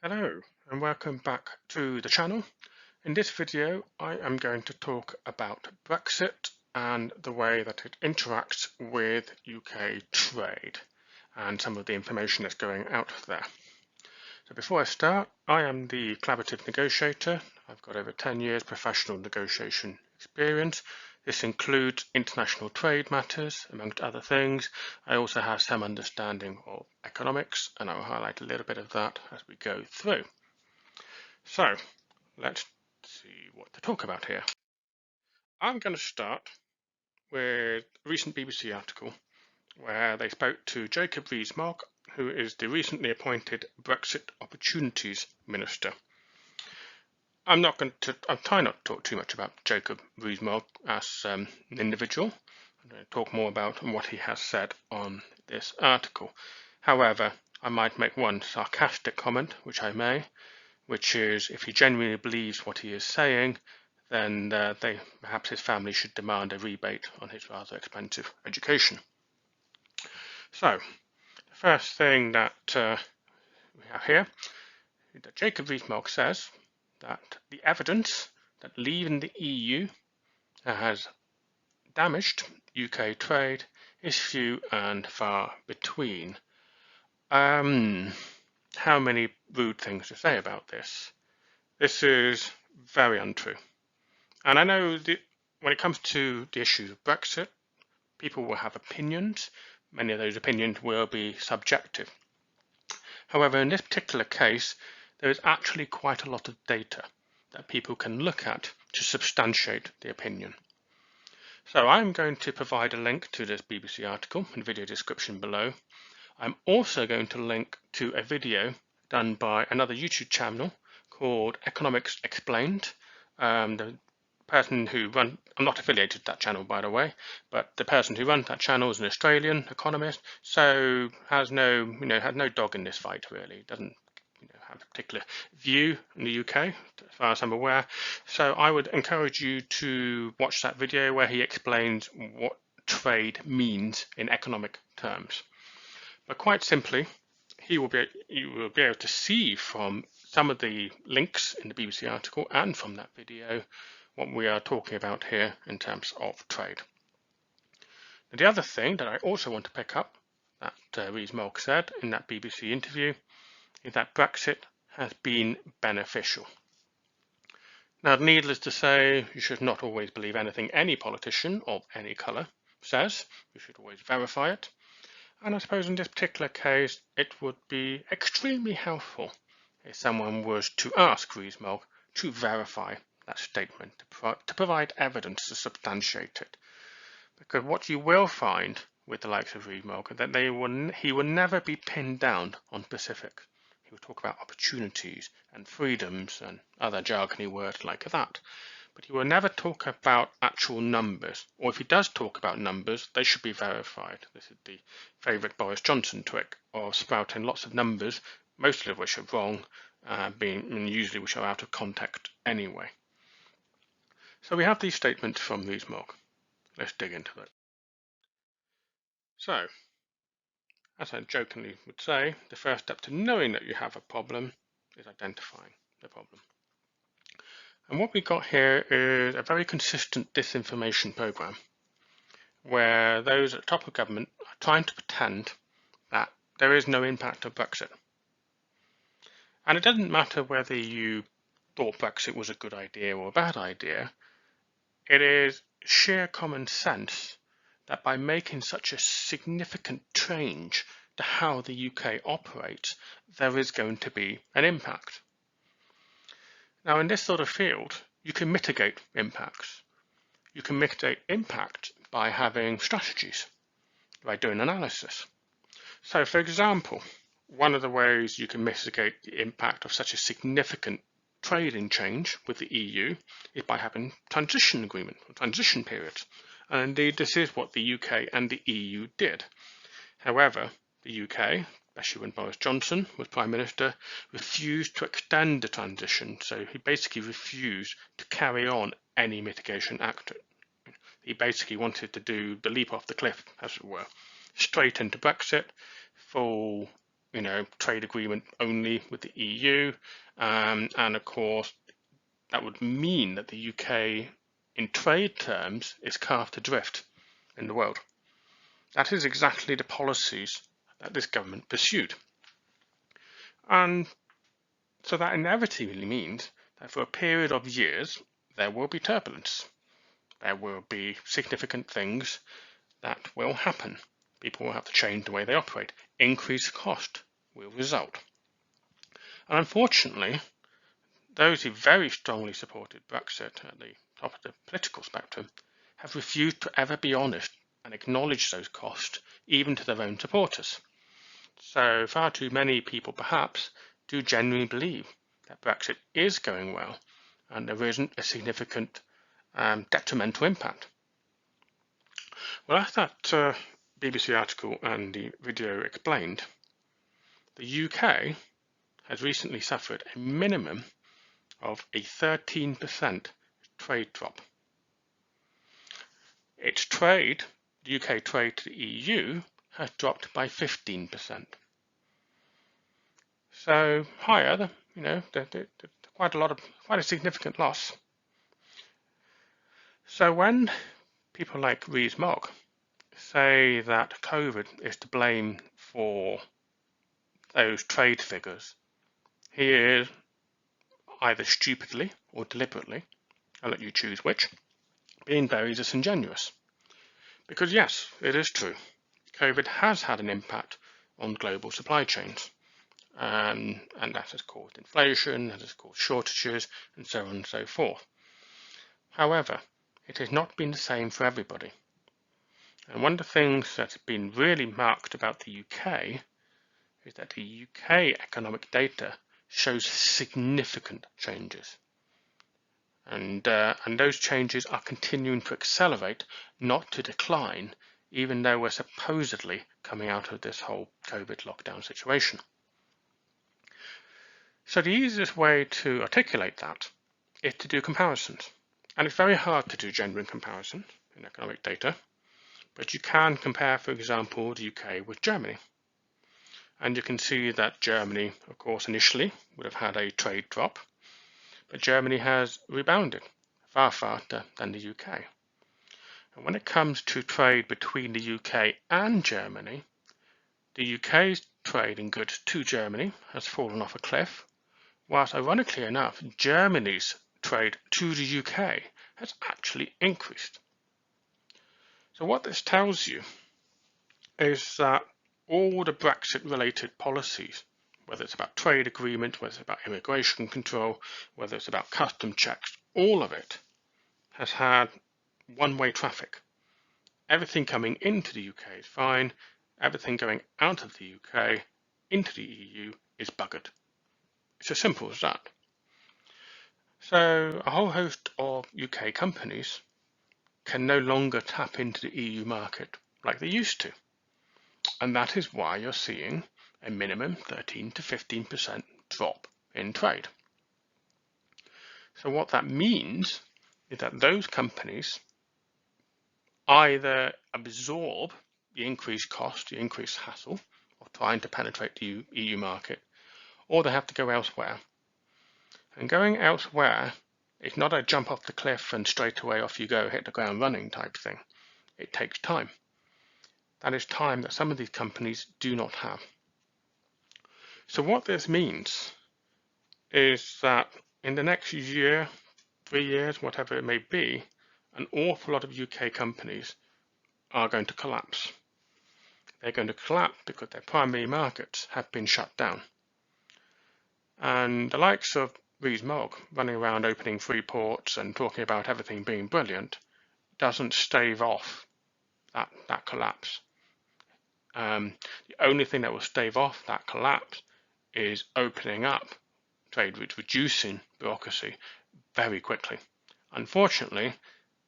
Hello and welcome back to the channel. In this video I am going to talk about Brexit and the way that it interacts with UK trade and some of the information that's going out there. So before I start, I am the collaborative negotiator. I've got over 10 years professional negotiation experience. This includes international trade matters, amongst other things. I also have some understanding of economics, and I will highlight a little bit of that as we go through. So, let's see what to talk about here. I'm going to start with a recent BBC article where they spoke to Jacob Rees-Mogg, who is the recently appointed Brexit Opportunities Minister. I'm trying not to talk too much about Jacob Rees-Mogg as an individual. I'm going to talk more about what he has said on this article. However, I might make one sarcastic comment, which I may, which is if he genuinely believes what he is saying, then perhaps his family should demand a rebate on his rather expensive education. So, the first thing that we have here is that Jacob Rees-Mogg says that the evidence that leaving the EU has damaged UK trade is few and far between. How many rude things to say about this? This is very untrue. And I know that when it comes to the issue of Brexit, people will have opinions. Many of those opinions will be subjective. However, in this particular case, there is actually quite a lot of data that people can look at to substantiate the opinion. So I'm going to provide a link to this BBC article in the video description below. I'm also going to link to a video done by another YouTube channel called Economics Explained. The person who I'm not affiliated with that channel, by the way, but the person who runs that channel is an Australian economist, so has no dog in this fight really. Doesn't have a particular view in the UK, as far as I'm aware. So I would encourage you to watch that video where he explains what trade means in economic terms. But quite simply, you will be able to see from some of the links in the BBC article and from that video what we are talking about here in terms of trade. Now, the other thing that I also want to pick up that Rees-Mogg said in that BBC interview is that Brexit has been beneficial. Now, needless to say, you should not always believe anything any politician of any colour says. You should always verify it. And I suppose in this particular case, it would be extremely helpful if someone was to ask Rees-Mogg to verify that statement, to provide evidence to substantiate it. Because what you will find with the likes of Rees-Mogg, that he will never be pinned down on specifics. He will talk about opportunities and freedoms and other jargony words like that. But he will never talk about actual numbers, or if he does talk about numbers, they should be verified. This is the favourite Boris Johnson trick of sprouting lots of numbers, most of which are wrong, and usually which are out of context anyway. So we have these statements from Rees-Mogg. Let's dig into it. So, as I jokingly would say, the first step to knowing that you have a problem is identifying the problem. And what we got here is a very consistent disinformation program where those at the top of government are trying to pretend that there is no impact of Brexit. And it doesn't matter whether you thought Brexit was a good idea or a bad idea, it is sheer common sense that by making such a significant change to how the UK operates, there is going to be an impact. Now, in this sort of field, you can mitigate impacts. You can mitigate impact by having strategies, by doing analysis. So, for example, one of the ways you can mitigate the impact of such a significant trading change with the EU is by having transition agreement or transition periods. And indeed, this is what the UK and the EU did. However, the UK, especially when Boris Johnson was Prime Minister, refused to extend the transition. So he basically refused to carry on any mitigation act. He basically wanted to do the leap off the cliff, as it were, straight into Brexit, full trade agreement only with the EU, and of course that would mean that the UK in trade terms is cast adrift in the world. That is exactly the policies that this government pursued. And so that inevitably means that for a period of years there will be turbulence. There will be significant things that will happen. People will have to change the way they operate. Increased cost will result. And unfortunately, those who very strongly supported Brexit at the top of the political spectrum have refused to ever be honest and acknowledge those costs, even to their own supporters. So far too many people perhaps do genuinely believe that Brexit is going well and there isn't a significant detrimental impact. Well, as that BBC article and the video explained, the UK has recently suffered a minimum of a 13% trade drop. Its trade, the UK trade to the EU, has dropped by 15%. So higher, quite a significant loss. So when people like Rees-Mogg say that COVID is to blame for those trade figures, he is either stupidly or deliberately, I'll let you choose which, being very disingenuous. Because yes, it is true, COVID has had an impact on global supply chains, and that has caused inflation, that has caused shortages, and so on and so forth. However, it has not been the same for everybody. And one of the things that's been really marked about the UK is that the UK economic data shows significant changes. And those changes are continuing to accelerate, not to decline, even though we're supposedly coming out of this whole COVID lockdown situation. So the easiest way to articulate that is to do comparisons. And it's very hard to do genuine comparisons in economic data, but you can compare, for example, the UK with Germany. And you can see that Germany, of course, initially would have had a trade drop, but Germany has rebounded far faster than the UK. And when it comes to trade between the UK and Germany, the UK's trade in goods to Germany has fallen off a cliff, whilst ironically enough, Germany's trade to the UK has actually increased. So what this tells you is that all the Brexit-related policies, whether it's about trade agreement, whether it's about immigration control, whether it's about custom checks, all of it has had one-way traffic. Everything coming into the UK is fine. Everything going out of the UK into the EU is buggered. It's as simple as that. So a whole host of UK companies can no longer tap into the EU market like they used to. And that is why you're seeing a minimum 13 to 15% drop in trade. So what that means is that those companies either absorb the increased cost, the increased hassle of trying to penetrate the EU market, or they have to go elsewhere. And going elsewhere is not a jump off the cliff and straight away off you go, hit the ground running type thing. It takes time. That is time that some of these companies do not have. So what this means is that in the next year, 3 years, whatever it may be, an awful lot of UK companies are going to collapse. They're going to collapse because their primary markets have been shut down. And the likes of Rees-Mogg running around opening free ports and talking about everything being brilliant doesn't stave off that collapse. The only thing that will stave off that collapse is opening up trade routes, reducing bureaucracy very quickly. Unfortunately,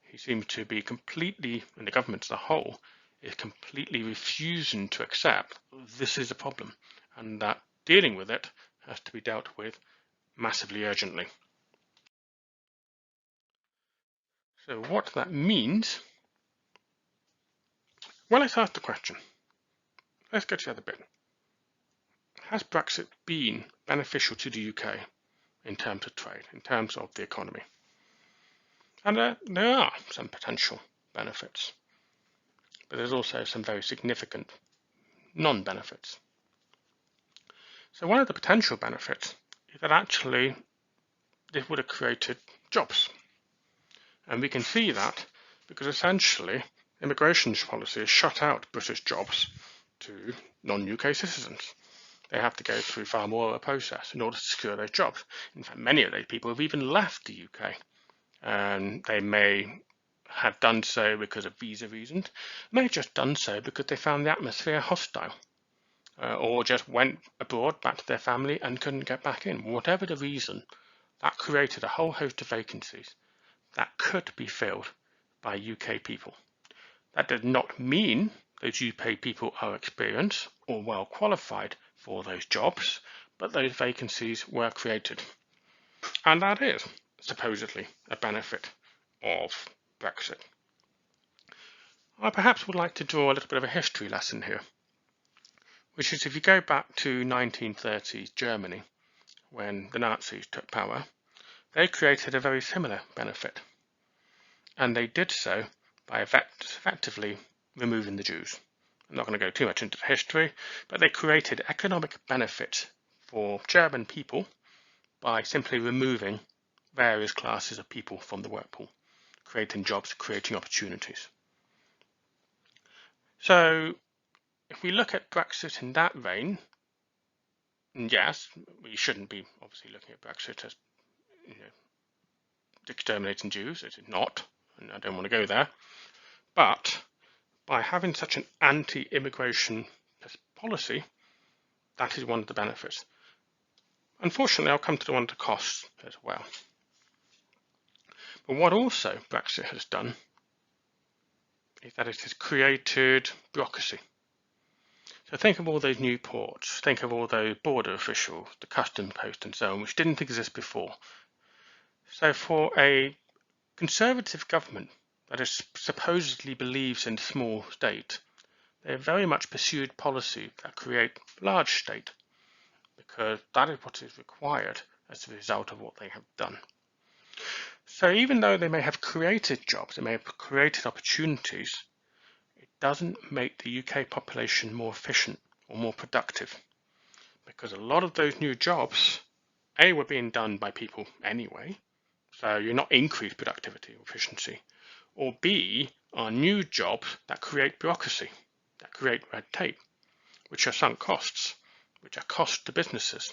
he seems to be completely, and the government as a whole, is completely refusing to accept this is a problem and that dealing with it has to be dealt with massively urgently. So what that means, well, let's ask the question. Let's get to the other bit. has Brexit been beneficial to the UK in terms of trade, in terms of the economy? And there are some potential benefits, but there's also some very significant non-benefits. So one of the potential benefits is that actually this would have created jobs. And we can see that because essentially immigration policy has shut out British jobs to non-UK citizens. They have to go through far more of a process in order to secure those jobs. In fact, many of those people have even left the UK, and they may have done so because of visa reasons, may have just done so because they found the atmosphere hostile, or just went abroad back to their family and couldn't get back in. Whatever the reason, that created a whole host of vacancies that could be filled by UK people. That does not mean those UK people are experienced or well qualified for those jobs, but those vacancies were created. And that is supposedly a benefit of Brexit. I perhaps would like to draw a little bit of a history lesson here, which is if you go back to 1930s Germany, when the Nazis took power, they created a very similar benefit. And they did so by effectively removing the Jews. I'm not going to go too much into the history, but they created economic benefit for German people by simply removing various classes of people from the work pool, creating jobs, creating opportunities. So if we look at Brexit in that vein, yes, we shouldn't be obviously looking at Brexit as exterminating Jews. It is not, and I don't want to go there. But by having such an anti-immigration policy, that is one of the benefits. Unfortunately, I'll come to one of the costs as well. But what also Brexit has done is that it has created bureaucracy. So think of all those new ports, think of all those border officials, the customs post and so on, which didn't exist before. So for a conservative government that is supposedly believes in small state, they have very much pursued policy that create large state, because that is what is required as a result of what they have done. So even though they may have created jobs, they may have created opportunities, it doesn't make the UK population more efficient or more productive, because a lot of those new jobs, A, were being done by people anyway, so you're not increased productivity or efficiency, or B, are new jobs that create bureaucracy, that create red tape, which are sunk costs, which are cost to businesses.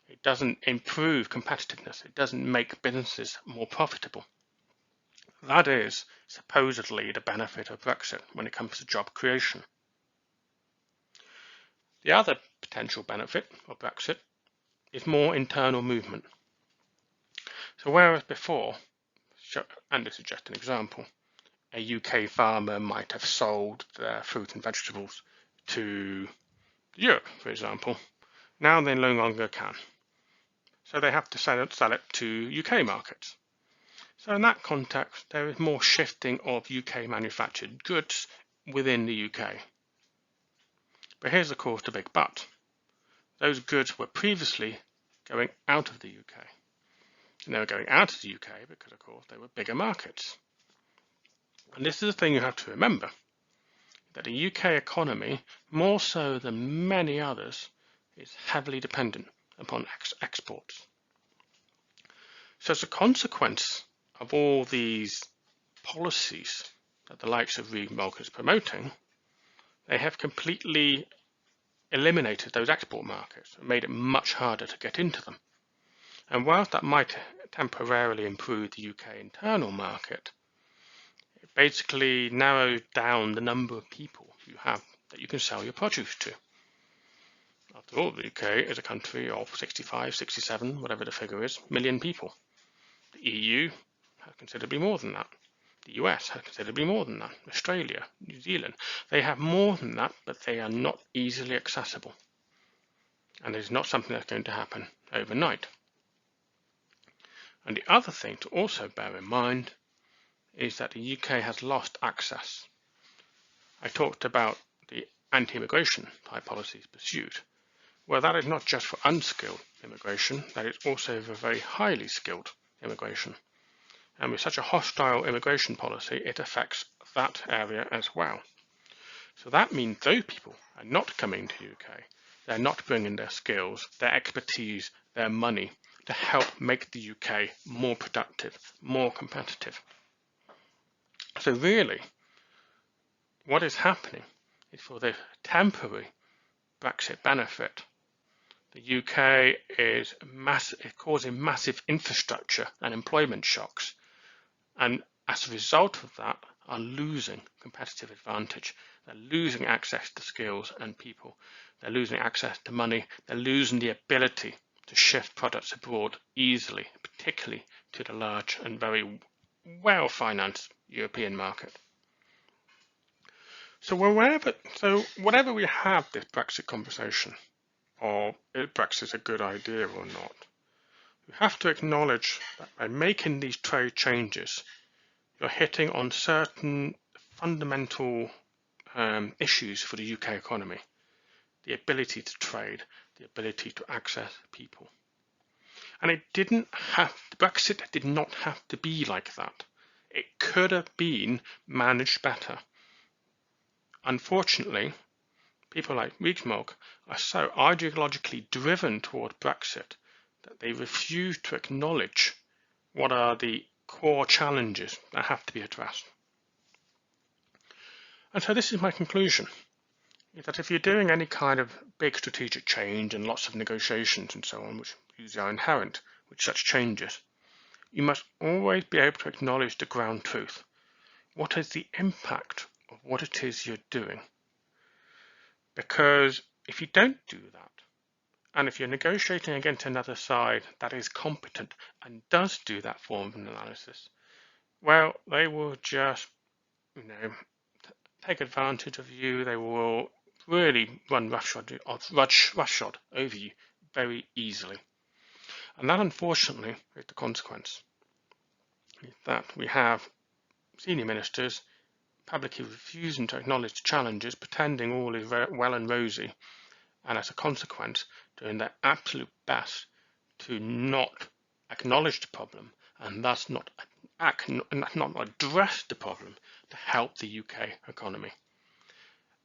It doesn't improve competitiveness. It doesn't make businesses more profitable. That is supposedly the benefit of Brexit when it comes to job creation. The other potential benefit of Brexit is more internal movement. So whereas before, and this is just an example, a UK farmer might have sold their fruit and vegetables to Europe, for example, now they no longer can. So they have to sell it to UK markets. So in that context, there is more shifting of UK manufactured goods within the UK. But here's of course the big but. Those goods were previously going out of the UK. And they were going out of the UK because of course they were bigger markets. And this is the thing you have to remember, that the UK economy, more so than many others, is heavily dependent upon exports. So as a consequence of all these policies that the likes of Reid Mogg is promoting, they have completely eliminated those export markets and made it much harder to get into them. And whilst that might temporarily improve the UK internal market, it basically narrows down the number of people you have that you can sell your produce to. After all, the UK is a country of 65, 67, whatever the figure is, million people. The EU has considerably more than that. The US has considerably more than that. Australia, New Zealand, they have more than that, but they are not easily accessible. And it is not something that's going to happen overnight. And the other thing to also bear in mind is that the UK has lost access. I talked about the anti-immigration type policies pursued. Well, that is not just for unskilled immigration, that is also for very highly skilled immigration. And with such a hostile immigration policy, it affects that area as well. So that means those people are not coming to the UK. They're not bringing their skills, their expertise, their money to help make the UK more productive, more competitive. So really, what is happening is for the temporary Brexit benefit, the UK is causing massive infrastructure and employment shocks, and as a result of that are losing competitive advantage. They're losing access to skills and people. They're losing access to money. They're losing the ability to shift products abroad easily, particularly to the large and very well-financed European market. So whatever we have this Brexit conversation, or if Brexit is a good idea or not, we have to acknowledge that by making these trade changes, you're hitting on certain fundamental issues for the UK economy. The ability to trade, the ability to access people. And Brexit did not have to be like that. It could have been managed better. Unfortunately, people like Rees-Mogg are so ideologically driven toward Brexit that they refuse to acknowledge what are the core challenges that have to be addressed. And so this is my conclusion, is that if you're doing any kind of big strategic change and lots of negotiations and so on, which usually are inherent with such changes, you must always be able to acknowledge the ground truth. What is the impact of what it is you're doing? Because if you don't do that, and if you're negotiating against another side that is competent and does do that form of analysis, well, they will just, take advantage of you. They will really run roughshod over you very easily. And that, unfortunately, is the consequence. That we have senior ministers publicly refusing to acknowledge the challenges, pretending all is well and rosy, and as a consequence, doing their absolute best to not acknowledge the problem and thus not address the problem to help the UK economy.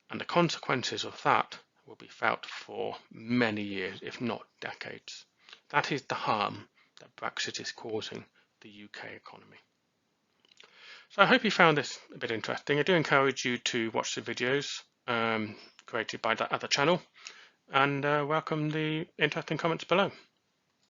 And the consequences of that will be felt for many years, if not decades. That is the harm that Brexit is causing the UK economy. So I hope you found this a bit interesting. I do encourage you to watch the videos created by that other channel, and welcome the interesting comments below.